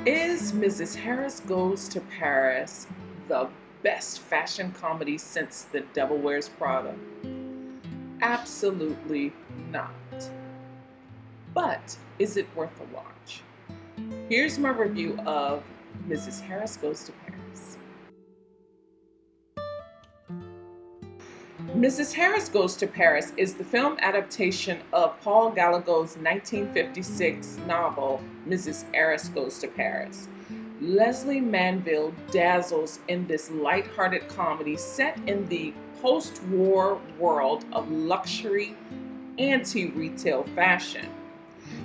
Is Mrs. Harris Goes to Paris the best fashion comedy since The Devil Wears Prada? Absolutely not. But is it worth a watch? Here's my review of Mrs. Harris Goes to Paris. Mrs. Harris Goes to Paris is the film adaptation of Paul Gallagher's 1956 novel, Mrs. Harris Goes to Paris. Leslie Manville dazzles in this lighthearted comedy set in the post-war world of luxury anti-retail fashion.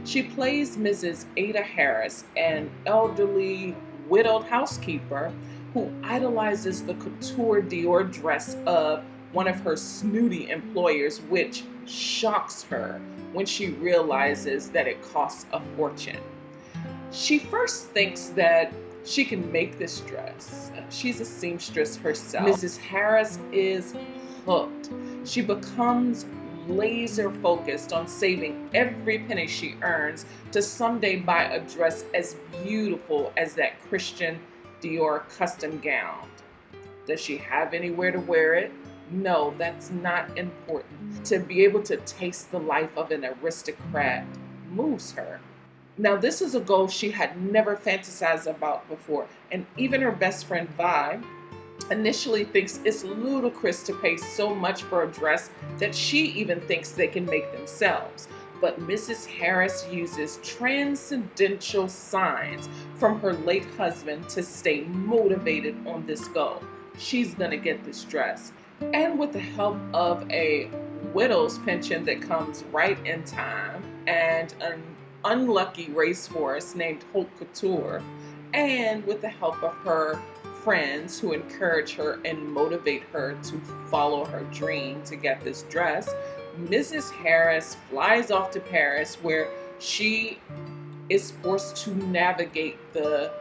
She plays Mrs. Ada Harris, an elderly, widowed housekeeper who idolizes the couture Dior dress of one of her snooty employers, which shocks her when she realizes that it costs a fortune. She first thinks that she can make this dress. She's a seamstress herself. Mrs. Harris is hooked. She becomes laser focused on saving every penny she earns to someday buy a dress as beautiful as that Christian Dior custom gown. Does she have anywhere to wear it? No, that's not important. To be able to taste the life of an aristocrat moves her. Now, this is a goal she had never fantasized about before, and even her best friend Vi initially thinks it's ludicrous to pay so much for a dress that she even thinks they can make themselves. But Mrs. Harris uses transcendental signs from her late husband to stay motivated on this goal. She's gonna get this dress. And with the help of a widow's pension that comes right in time, and an unlucky racehorse named Haute Couture, and with the help of her friends who encourage her and motivate her to follow her dream to get this dress, Mrs. Harris flies off to Paris, where she is forced to navigate the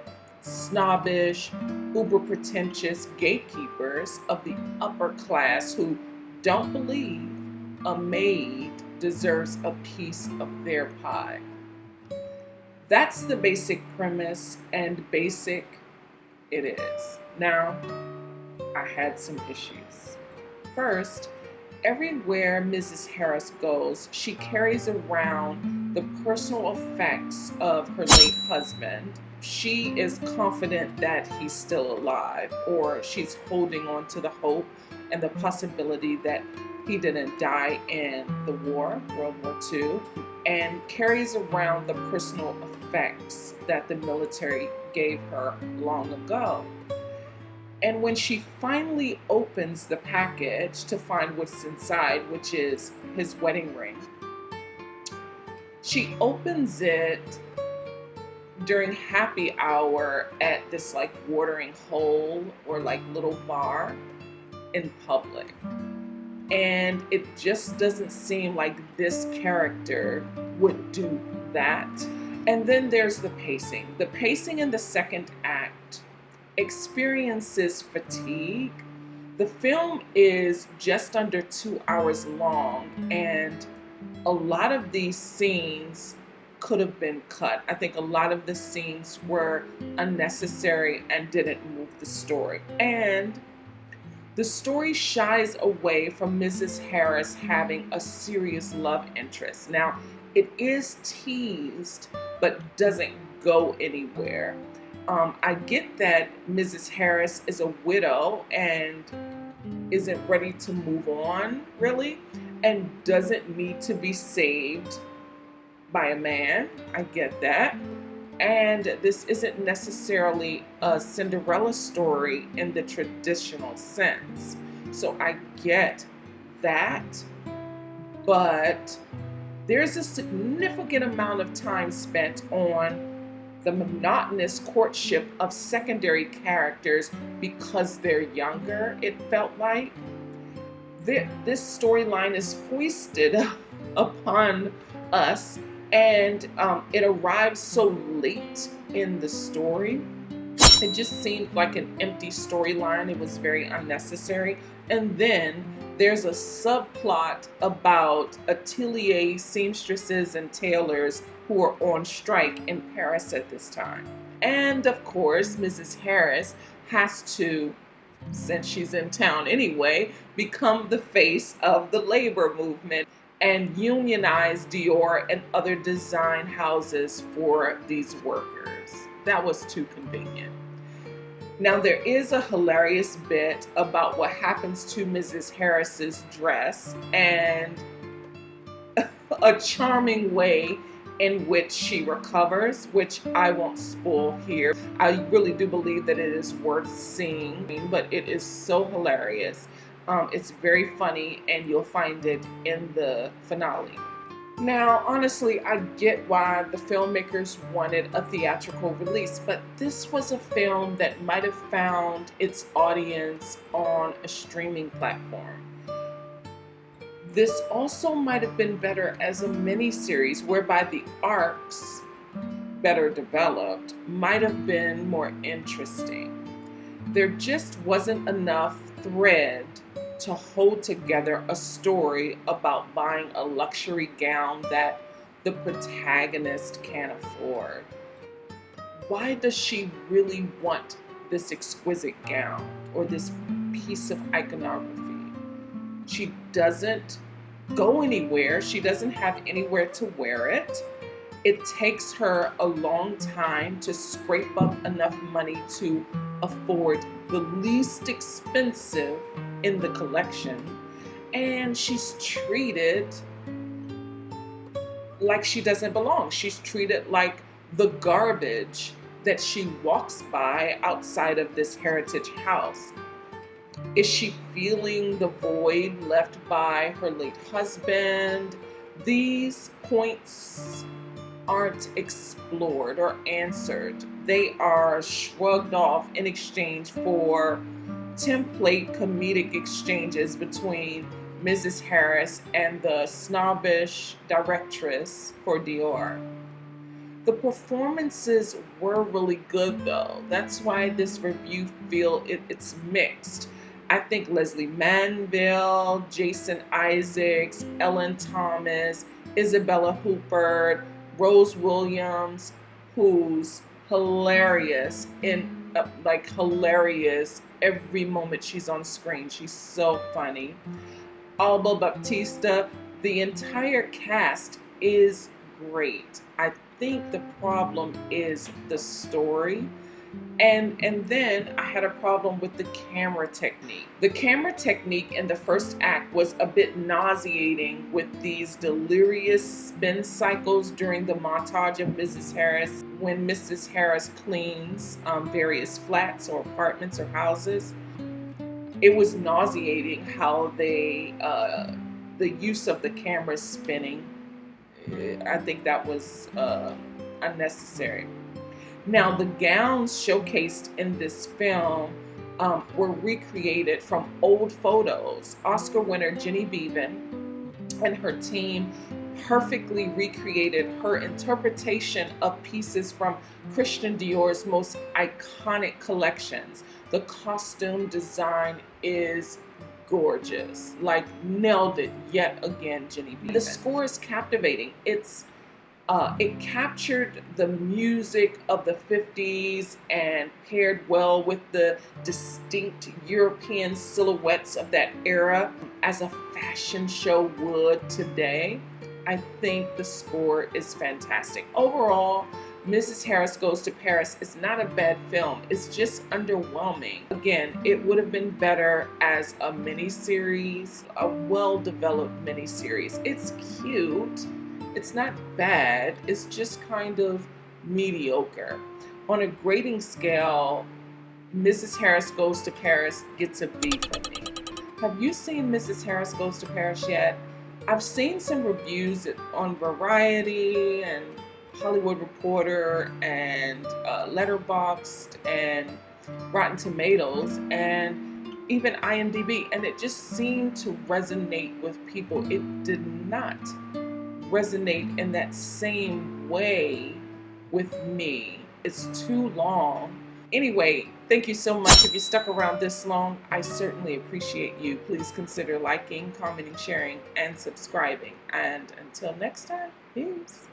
snobbish, uber pretentious gatekeepers of the upper class who don't believe a maid deserves a piece of their pie. That's the basic premise, and basic it is. Now, I had some issues. First, everywhere Mrs. Harris goes, she carries around the personal effects of her late husband. She is confident that he's still alive, or she's holding on to the hope and the possibility that he didn't die in the war, World War II, and carries around the personal effects that the military gave her long ago. And when she finally opens the package to find what's inside, which is his wedding ring, she opens it during happy hour at this like watering hole or like little bar in public. And it just doesn't seem like this character would do that. And then there's the pacing. The pacing in the second act experiences fatigue. The film is just under 2 hours long, and a lot of these scenes could have been cut. I think a lot of the scenes were unnecessary and didn't move the story. And the story shies away from Mrs. Harris having a serious love interest. Now, it is teased, but doesn't go anywhere. I get that Mrs. Harris is a widow and isn't ready to move on, really, and doesn't need to be saved by a man. I get that. And this isn't necessarily a Cinderella story in the traditional sense. So I get that, but there's a significant amount of time spent on the monotonous courtship of secondary characters because they're younger, it felt like. This storyline is foisted upon us, and it arrives so late in the story. It just seemed like an empty storyline. It was very unnecessary. And then there's a subplot about atelier seamstresses and tailors who are on strike in Paris at this time. And of course, Mrs. Harris has to, since she's in town anyway, become the face of the labor movement and unionize Dior and other design houses for these workers. That was too convenient. Now, there is a hilarious bit about what happens to Mrs. Harris's dress and a charming way in which she recovers, which I won't spoil here. I really do believe that it is worth seeing, but it is so hilarious. It's very funny, and you'll find it in the finale. Now, honestly, I get why the filmmakers wanted a theatrical release, but this was a film that might have found its audience on a streaming platform. This also might have been better as a miniseries, whereby the arcs, better developed, might have been more interesting. There just wasn't enough thread to hold together a story about buying a luxury gown that the protagonist can't afford. Why does she really want this exquisite gown or this piece of iconography? She doesn't go anywhere. She doesn't have anywhere to wear it. It takes her a long time to scrape up enough money to afford the least expensive in the collection, and she's treated like she doesn't belong. She's treated like the garbage that she walks by outside of this heritage house. Is she feeling the void left by her late husband? These points aren't explored or answered. They are shrugged off in exchange for template comedic exchanges between Mrs. Harris and the snobbish directress for Dior. The performances were really good, though. That's why this review feels it's mixed. I think Leslie Manville, Jason Isaacs, Ellen Thomas, Isabella Huppert, Rose Williams, who's hilarious hilarious every moment she's on screen. She's so funny. Alba Baptista, the entire cast is great. I think the problem is the story. And then I had a problem with the camera technique. The camera technique in the first act was a bit nauseating, with these delirious spin cycles during the montage of Mrs. Harris when Mrs. Harris cleans various flats or apartments or houses. It was nauseating how the use of the camera spinning. I think that was unnecessary. Now, the gowns showcased in this film were recreated from old photos. Oscar winner Jenny Beavan and her team perfectly recreated her interpretation of pieces from Christian Dior's most iconic collections. The costume design is gorgeous. Like, nailed it yet again, Jenny Beavan. The score is captivating. It captured the music of the 50s and paired well with the distinct European silhouettes of that era, as a fashion show would today. I think the score is fantastic. Overall, Mrs. Harris Goes to Paris is not a bad film. It's just underwhelming. Again, it would have been better as a miniseries, a well-developed miniseries. It's cute. It's not bad, it's just kind of mediocre. On a grading scale, Mrs. Harris Goes to Paris gets a B from me. Have you seen Mrs. Harris Goes to Paris yet? I've seen some reviews on Variety and Hollywood Reporter and Letterboxd and Rotten Tomatoes and even IMDb, and it just seemed to resonate with people. It did not resonate in that same way with me. It's too long. Anyway, thank you so much. If you stuck around this long, I certainly appreciate you. Please consider liking, commenting, sharing, and subscribing. And until next time, peace.